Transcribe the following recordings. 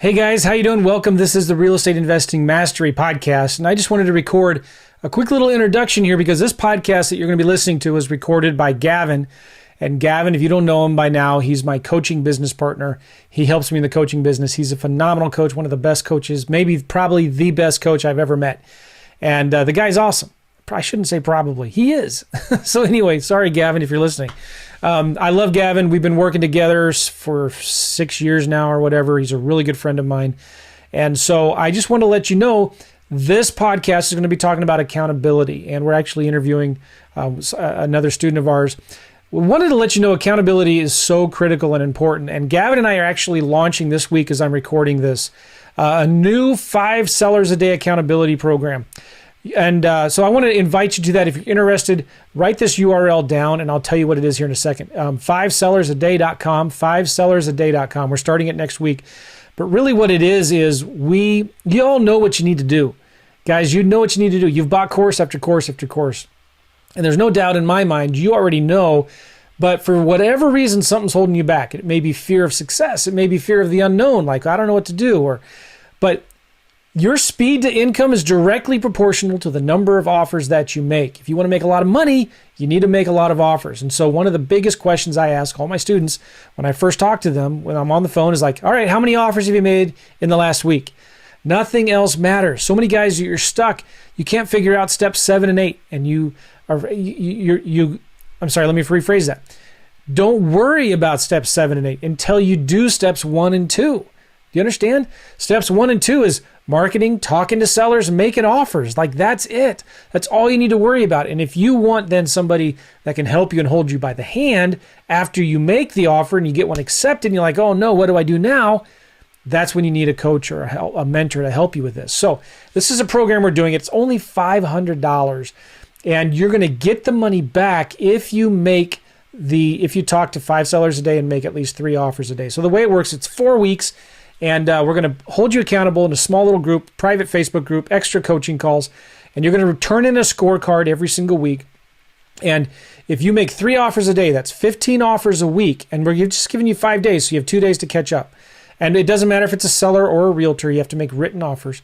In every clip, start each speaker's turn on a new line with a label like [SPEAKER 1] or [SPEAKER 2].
[SPEAKER 1] Hey guys, how you doing? Welcome. This is the Real Estate Investing Mastery Podcast, and I just wanted to record a quick little introduction here because this podcast that you're going to be listening to is recorded by Gavin. And Gavin, if you don't know him by now, he's my coaching business partner. He helps me in the coaching business. He's a phenomenal coach, one of the best coaches, probably the best coach I've ever met. And the guy's awesome. I shouldn't say probably. He is. So anyway, sorry, Gavin, if you're listening. I love Gavin. We've been working together for 6 years now or whatever. He's a really good friend of mine. And so I just want to let you know this podcast is going to be talking about accountability. And we're actually interviewing another student of ours. We wanted to let you know accountability is so critical and important. And Gavin and I are actually launching this week as I'm recording this, a new 5 sellers a day accountability program. And so I want to invite you to that. If you're interested, write this URL down and I'll tell you what it is here in a second. 5sellersaday.com, 5sellersaday.com. We're starting it next week. But really what it is you all know what you need to do. Guys, you know what you need to do. You've bought course after course after course. And there's no doubt in my mind, you already know. But for whatever reason, something's holding you back. It may be fear of success. It may be fear of the unknown. Like, I don't know what to do. But your speed to income is directly proportional to the number of offers that you make. If you want to make a lot of money, you need to make a lot of offers. And so one of the biggest questions I ask all my students when I first talk to them, when I'm on the phone, is like, all right, how many offers have you made in the last week? Nothing else matters. So many guys, you're stuck. You can't figure out steps 7 and 8. And I'm sorry, let me rephrase that. Don't worry about steps 7 and 8 until you do steps 1 and 2. Do you understand? Steps 1 and 2 is marketing, talking to sellers, making offers. Like, that's it. That's all you need to worry about. And if you want then somebody that can help you and hold you by the hand after you make the offer and you get one accepted and you're like, oh no, what do I do now? That's when you need a coach or a mentor to help you with this. So this is a program we're doing. It's only $500 and you're going to get the money back if you talk to 5 sellers a day and make at least 3 offers a day. So the way it works, it's 4 weeks. And we're going to hold you accountable in a small little group, private Facebook group, extra coaching calls, and you're going to turn in a scorecard every single week. And if you make 3 offers a day, that's 15 offers a week, and we're just giving you 5 days, so you have 2 days to catch up. And it doesn't matter if it's a seller or a realtor, you have to make written offers.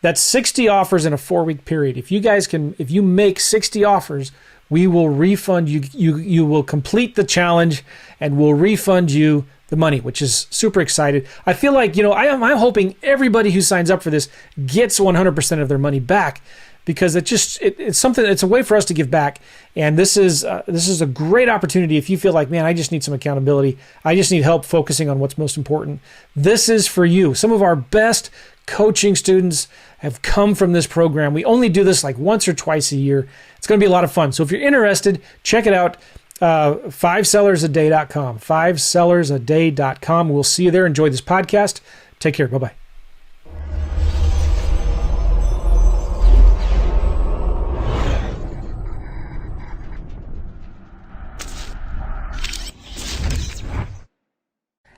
[SPEAKER 1] That's 60 offers in a 4-week period. If you make 60 offers, we will refund you. You will complete the challenge, and we'll refund you the money, which is super excited. I feel like, I'm hoping everybody who signs up for this gets 100% of their money back because it's a way for us to give back. And this is a great opportunity. If you feel like, man, I just need some accountability. I just need help focusing on what's most important. This is for you. Some of our best coaching students have come from this program. We only do this like once or twice a year. It's going to be a lot of fun. So if you're interested, check it out. 5sellersaday.com, 5sellersaday.com. We'll see you there. Enjoy this podcast. Take care. Bye-bye.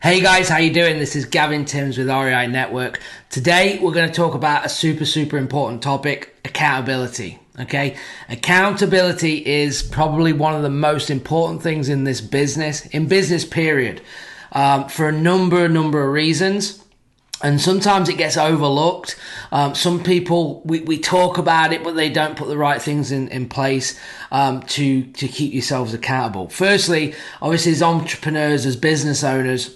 [SPEAKER 2] Hey guys, how you doing? This is Gavin Timms with REI Network. Today we're going to talk about a super important topic, accountability. Okay, accountability is probably one of the most important things in this business, period, for a number of reasons. And sometimes it gets overlooked. Some people, we talk about it, but they don't put the right things in place to keep yourselves accountable. Firstly, obviously as entrepreneurs, as business owners,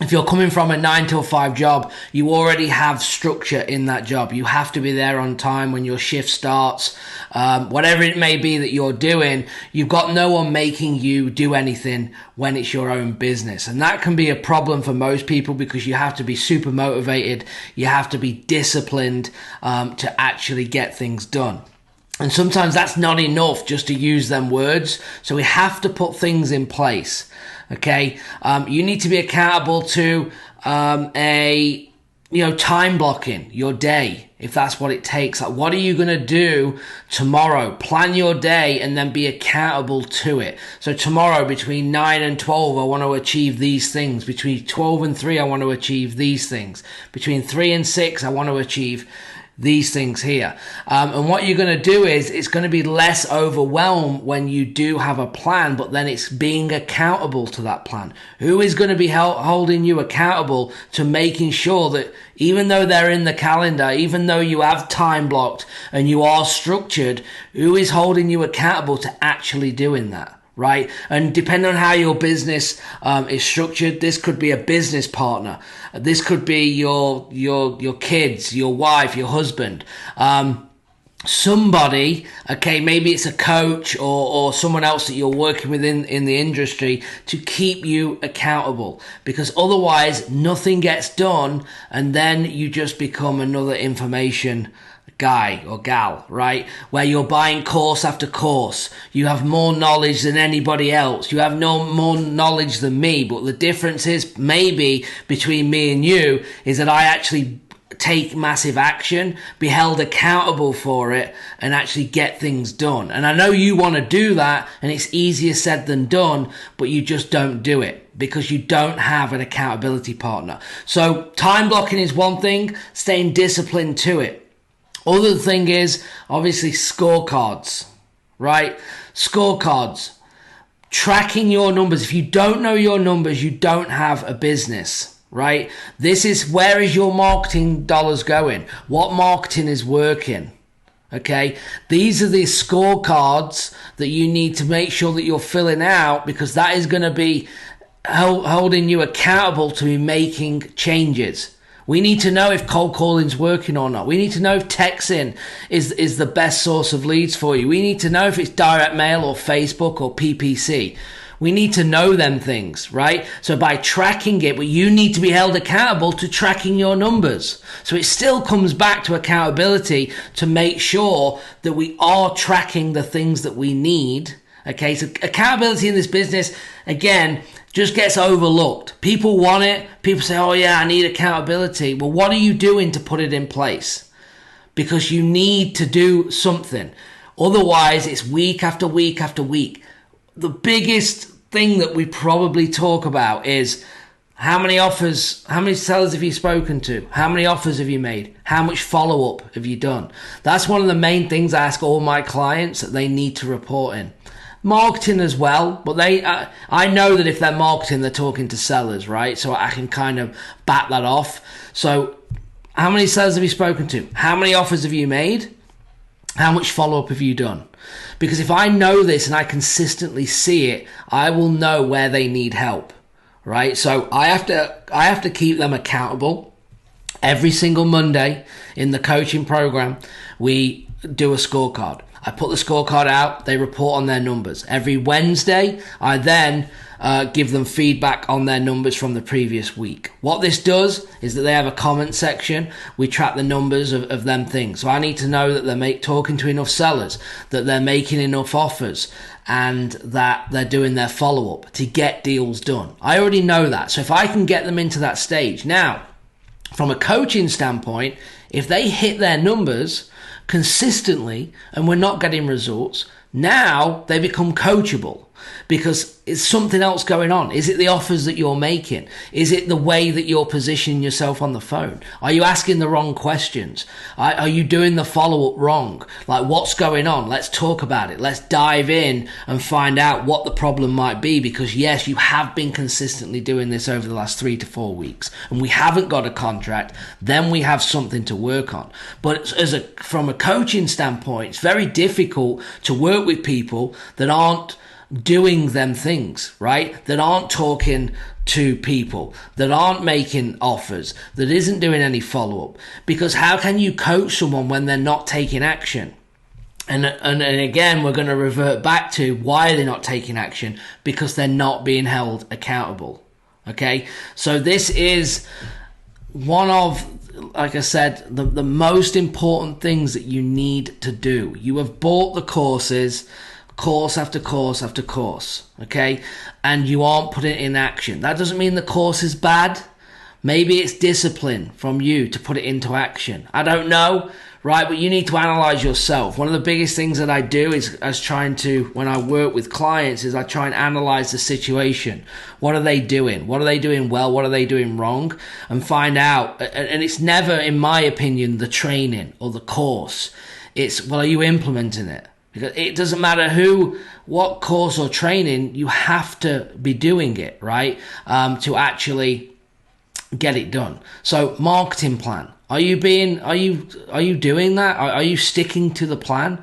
[SPEAKER 2] if you're coming from a 9 to 5 job, you already have structure in that job. You have to be there on time when your shift starts. Whatever it may be that you're doing, you've got no one making you do anything when it's your own business. And that can be a problem for most people because you have to be super motivated. You have to be disciplined to actually get things done. And sometimes that's not enough just to use them words. So we have to put things in place. Okay, you need to be accountable to time blocking your day, if that's what it takes. Like, what are you going to do tomorrow? Plan your day and then be accountable to it. So tomorrow between 9 and 12, I want to achieve these things. Between 12 and 3, I want to achieve these things. Between 3 and 6, I want to achieve these things here. And what you're going to do is it's going to be less overwhelmed when you do have a plan, but then it's being accountable to that plan. Who is going to be holding you accountable to making sure that even though they're in the calendar, even though you have time blocked and you are structured, who is holding you accountable to actually doing that? Right? And depending on how your business is structured, this could be a business partner. This could be your kids, your wife, your husband. Somebody, okay, maybe it's a coach or someone else that you're working with in the industry to keep you accountable, because otherwise nothing gets done and then you just become another information guy or gal, right? Where you're buying course after course. You have more knowledge than anybody else. You have no more knowledge than me, but the difference is maybe between me and you is that I actually take massive action, be held accountable for it, and actually get things done. And I know you want to do that, and it's easier said than done, but you just don't do it because you don't have an accountability partner. So time blocking is one thing, staying disciplined to it. Other thing is obviously scorecards, right? Scorecards, tracking your numbers. If you don't know your numbers, you don't have a business, right? This is, where is your marketing dollars going? What marketing is working? Okay, these are the scorecards that you need to make sure that you're filling out, because that is going to be holding you accountable to be making changes. We need to know if cold calling is working or not. We need to know if texting is the best source of leads for you. We need to know if it's direct mail or Facebook or PPC. We need to know them things, right? So by tracking it, but you need to be held accountable to tracking your numbers. So it still comes back to accountability to make sure that we are tracking the things that we need. Okay, so accountability in this business, again, just gets overlooked. People want it. People say, oh yeah, I need accountability. Well, what are you doing to put it in place? Because you need to do something. Otherwise, it's week after week after week. The biggest thing that we probably talk about is how many offers, how many sellers have you spoken to? How many offers have you made? How much follow-up have you done? That's one of the main things I ask all my clients that they need to report in. Marketing as well, but I know that if they're marketing, they're talking to sellers, right? So I can kind of back that off. So how many sellers have you spoken to? How many offers have you made? How much follow-up have you done? Because if I know this and I consistently see it, I will know where they need help, right? So I have to keep them accountable. Every single Monday in the coaching program, we do a scorecard. I put the scorecard out, they report on their numbers. Every Wednesday, I then give them feedback on their numbers from the previous week. What this does is that they have a comment section. We track the numbers of them things. So I need to know that they're talking to enough sellers, that they're making enough offers, and that they're doing their follow-up to get deals done. I already know that. So if I can get them into that stage. Now, from a coaching standpoint, if they hit their numbers consistently and we're not getting results, now they become coachable because it's something else going on. Is it the offers that you're making? Is it the way that you're positioning yourself on the phone? Are you asking the wrong questions? Are you doing the follow-up wrong? Like, what's going on? Let's talk about it. Let's dive in and find out what the problem might be, because yes, you have been consistently doing this over the last 3 to 4 weeks and we haven't got a contract. Then we have something to work on. But from a coaching standpoint, it's very difficult to work with people that aren't doing them things, right? That aren't talking to people, that aren't making offers, that isn't doing any follow-up. Because how can you coach someone when they're not taking action? And again, we're going to revert back to why they're not taking action, because they're not being held accountable. Okay? So this is one of, like I said, the most important things that you need to do. You have bought the courses, course after course after course, okay? And you aren't putting it in action. That doesn't mean the course is bad, Maybe it's discipline from you to put it into action. I don't know, right? But you need to analyze yourself. One of the biggest things that I do is when I work with clients, is I try and analyze the situation. What are they doing? What are they doing well? What are they doing wrong? And find out. And it's never, in my opinion, the training or the course. It's, well, are you implementing it? Because it doesn't matter what course or training, you have to be doing it, right? To actually get it done. So marketing plan. Are you doing that? Are you sticking to the plan?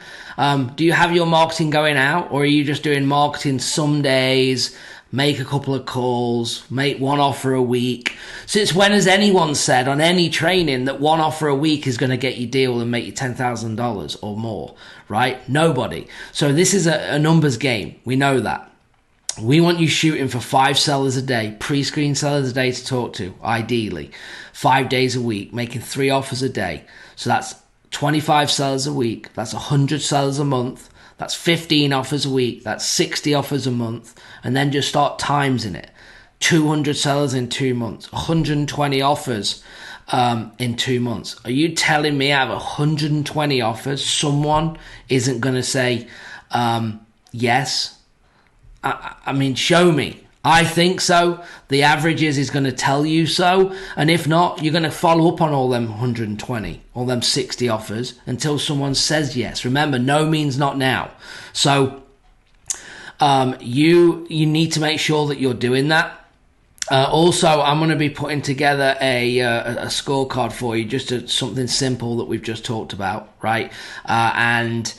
[SPEAKER 2] Do you have your marketing going out, or are you just doing marketing some days, make a couple of calls, make one offer a week? Since when has anyone said on any training that one offer a week is going to get you a deal and make you $10,000 or more, right? Nobody. So this is a numbers game. We know that. We want you shooting for 5 sellers a day, pre-screen sellers a day to talk to, ideally. 5 days a week, making 3 offers a day. So that's 25 sellers a week. That's 100 sellers a month. That's 15 offers a week. That's 60 offers a month. And then just start timesing it. 200 sellers in 2 months. 120 offers in 2 months. Are you telling me out of 120 offers, someone isn't going to say yes? I mean, show me. I think so. The average is going to tell you so. And if not, you're going to follow up on all them 120, all them 60 offers until someone says yes. Remember, no means not now. So you need to make sure that you're doing that. Also, I'm going to be putting together a scorecard for you, just something simple that we've just talked about, right? And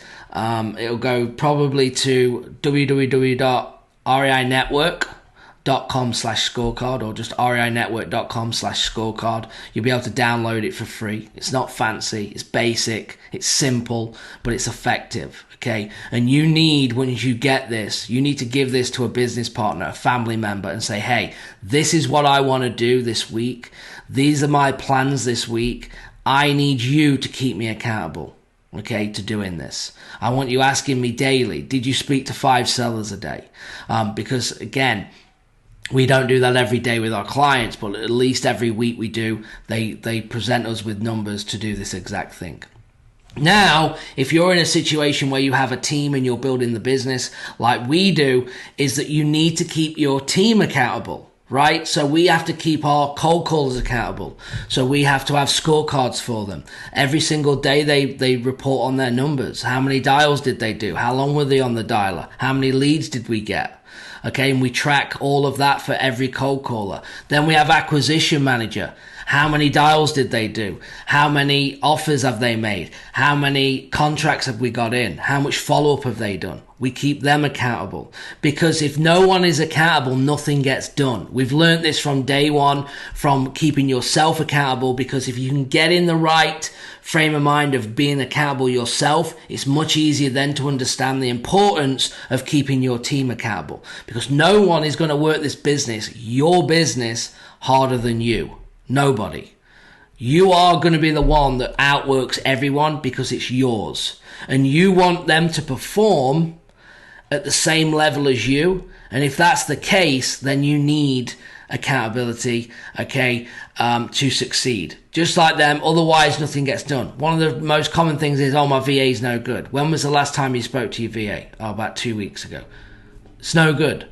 [SPEAKER 2] it'll go probably to www.reinetwork.com/scorecard or just reinetwork.com/scorecard. You'll be able to download it for free. It's not fancy, it's basic, it's simple, but it's effective. Okay, and you need, once you get this, you need to give this to a business partner, a family member, and say, hey, this is what I want to do this week. These are my plans this week. I need you to keep me accountable, okay, to doing this. I want you asking me daily, did you speak to 5 sellers a day? Because again, we don't do that every day with our clients, but at least every week we do. They present us with numbers to do this exact thing. Now, if you're in a situation where you have a team and you're building the business like we do, is that you need to keep your team accountable, right? So we have to keep our cold callers accountable. So we have to have scorecards for them. Every single day they report on their numbers. How many dials did they do? How long were they on the dialer? How many leads did we get? Okay, and we track all of that for every cold caller. Then we have acquisition manager. How many dials did they do? How many offers have they made? How many contracts have we got in? How much follow-up have they done? We keep them accountable, because if no one is accountable, nothing gets done. We've learned this from day one, from keeping yourself accountable, because if you can get in the right frame of mind of being accountable yourself, it's much easier then to understand the importance of keeping your team accountable, because no one is going to work this business, your business, harder than you. Nobody. You are going to be the one that outworks everyone because it's yours. And you want them to perform at the same level as you. And if that's the case, then you need accountability, okay, to succeed. Just like them, otherwise nothing gets done. One of the most common things is, oh, my VA's no good. When was the last time you spoke to your VA? Oh, about 2 weeks ago. It's no good.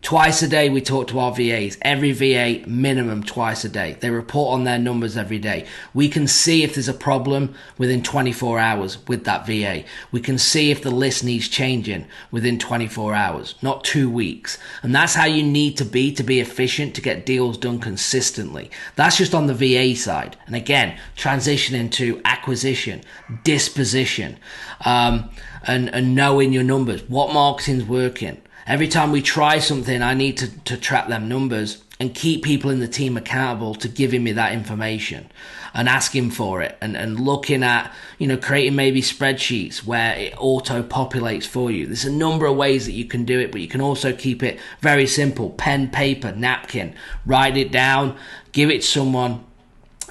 [SPEAKER 2] Twice a day we talk to our VAs. Every VA minimum twice a day. They report on their numbers every day. We can see if there's a problem within 24 hours with that VA. We can see if the list needs changing within 24 hours, not 2 weeks. And that's how you need to be efficient, to get deals done consistently. That's just on the VA side. And again, transitioning to acquisition, disposition, and knowing your numbers. What marketing's working? Every time we try something, I need to track them numbers and keep people in the team accountable to giving me that information and asking for it, and looking at, creating maybe spreadsheets where it auto-populates for you. There's a number of ways that you can do it, but you can also keep it very simple. Pen, paper, napkin, write it down, give it to someone,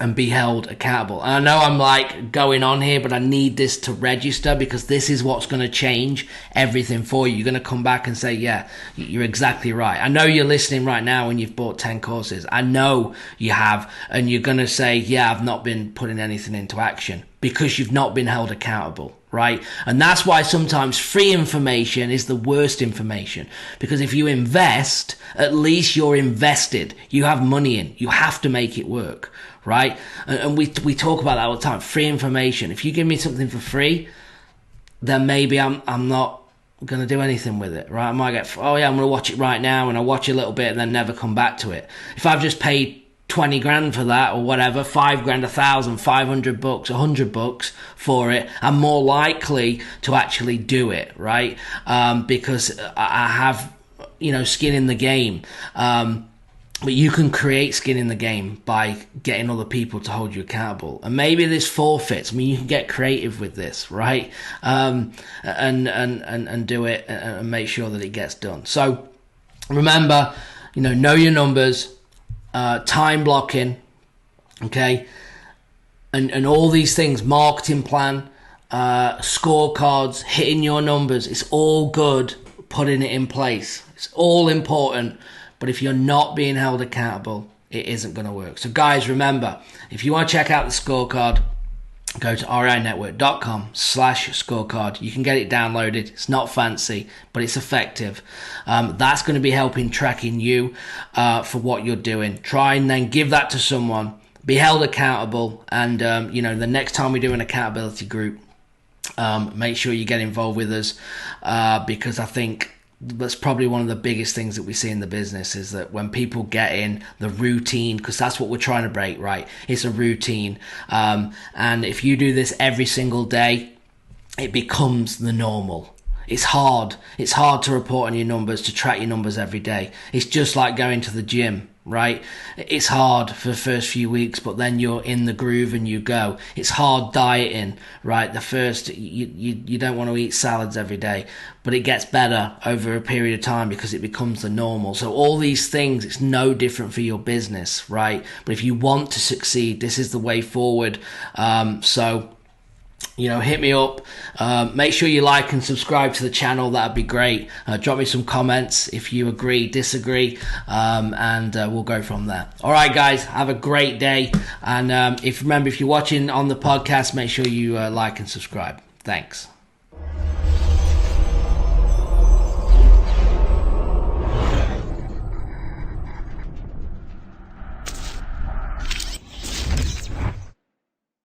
[SPEAKER 2] and be held accountable. And I know I'm like going on here, but I need this to register, because this is what's going to change everything for you. You're going to come back and say, yeah, you're exactly right. I know you're listening right now and you've bought 10 courses. I know you have. And you're going to say, yeah, I've not been putting anything into action, because you've not been held accountable, right? And that's why sometimes free information is the worst information, because if you invest, at least you're invested. You have money in. You have to make it work, right? And we talk about that all the time. Free information. If you give me something for free, then maybe I'm not going to do anything with it, right? I might get, oh yeah, I'm going to watch it right now, and I'll watch a little bit and then never come back to it. If I've just paid 20 grand for that, or whatever, 5 grand, 1,000, 500 bucks, 100 bucks for it, I'm more likely to actually do it, right? Because I have, skin in the game. But you can create skin in the game by getting other people to hold you accountable. And maybe this forfeits. I mean, you can get creative with this, right? And do it and make sure that it gets done. So remember, know your numbers, time blocking, okay? And all these things, marketing plan, scorecards, hitting your numbers. It's all good putting it in place. It's all important. But if you're not being held accountable, it isn't going to work. So guys, remember, if you want to check out the scorecard, go to reinetwork.com/scorecard. You can get it downloaded. It's not fancy, but it's effective. That's going to be helping tracking you for what you're doing. Try and then give that to someone. Be held accountable. And, the next time we do an accountability group, make sure you get involved with us, because I think that's probably one of the biggest things that we see in the business, is that when people get in the routine, because that's what we're trying to break, right? It's a routine. And if you do this every single day, it becomes the normal. It's hard. It's hard to report on your numbers, to track your numbers every day. It's just like going to the gym, right? It's hard for the first few weeks, but then you're in the groove and you go. It's hard dieting, right? The first, you don't want to eat salads every day, but it gets better over a period of time because it becomes the normal. So all these things, it's no different for your business, right? But if you want to succeed, this is the way forward. Hit me up. Make sure you like and subscribe to the channel. That'd be great. Drop me some comments if you agree, disagree, and we'll go from there. All right, guys, have a great day. And if you're watching on the podcast, make sure you like and subscribe. Thanks.